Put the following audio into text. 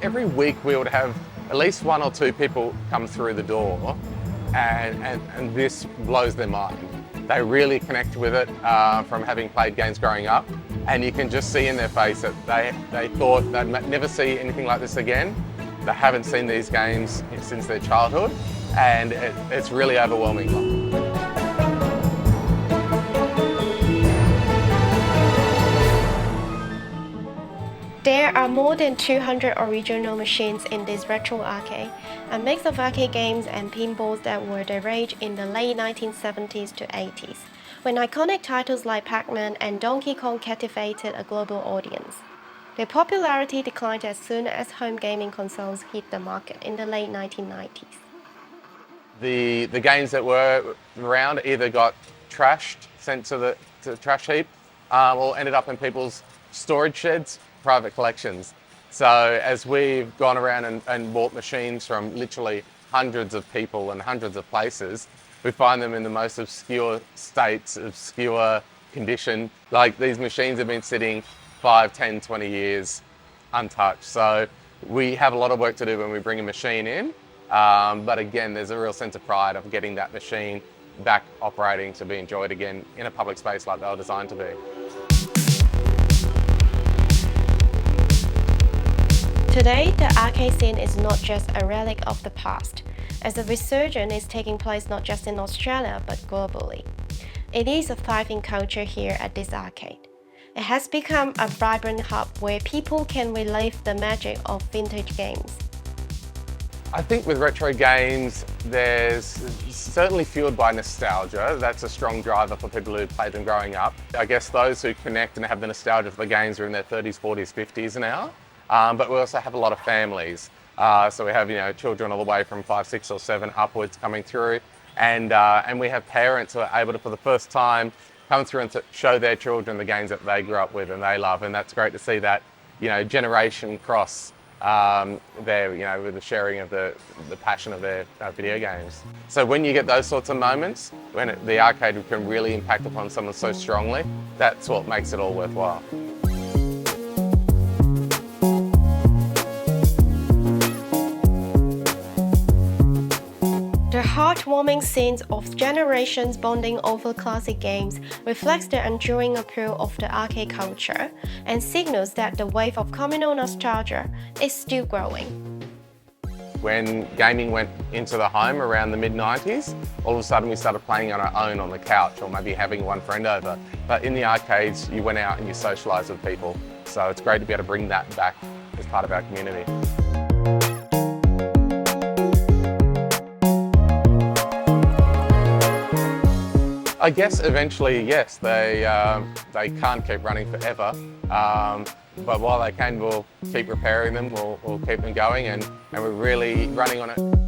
Every week we would have at least 1 or 2 people come through the door and this blows their mind. They really connect with it from having played games growing up, and you can just see in their face that they thought they'd never see anything like this again. They haven't seen these games since their childhood, and it's really overwhelming. There are more than 200 original machines in this retro arcade, a mix of arcade games and pinballs that were the rage in the late 1970s to 80s, when iconic titles like Pac-Man and Donkey Kong captivated a global audience. Their popularity declined as soon as home gaming consoles hit the market in the late 1990s. The games that were around either got trashed, sent to the trash heap, or ended up in people's storage sheds, private collections. So as we've gone around and bought machines from literally hundreds of people and hundreds of places, we find them in the most obscure states, obscure condition. Like these machines have been sitting 5, 10, 20 years untouched. So we have a lot of work to do when we bring a machine in. But again, there's a real sense of pride of getting that machine back operating to be enjoyed again in a public space like they were designed to be. Today, the arcade scene is not just a relic of the past, as a resurgence is taking place not just in Australia but globally. It is a thriving culture here at this arcade. It has become a vibrant hub where people can relive the magic of vintage games. I think with retro games, there's certainly fueled by nostalgia. That's a strong driver for people who played them growing up. I guess those who connect and have the nostalgia for the games are in their 30s, 40s, 50s now. But we also have a lot of families. So we have children all the way from 5, 6 or 7 upwards coming through. And we have parents who are able to, for the first time, come through and show their children the games that they grew up with and they love. And that's great to see that, generation cross there, with the sharing of the passion of their video games. So when you get those sorts of moments, when the arcade can really impact upon someone so strongly, that's what makes it all worthwhile. The heartwarming scenes of generations bonding over classic games reflects the enduring appeal of the arcade culture and signals that the wave of communal nostalgia is still growing. When gaming went into the home around the mid-90s, all of a sudden we started playing on our own on the couch or maybe having one friend over. But in the arcades, you went out and you socialised with people. So it's great to be able to bring that back as part of our community. I guess eventually, yes, they can't keep running forever, but while they can, we'll keep repairing them, we'll keep them going, and we're really running on it.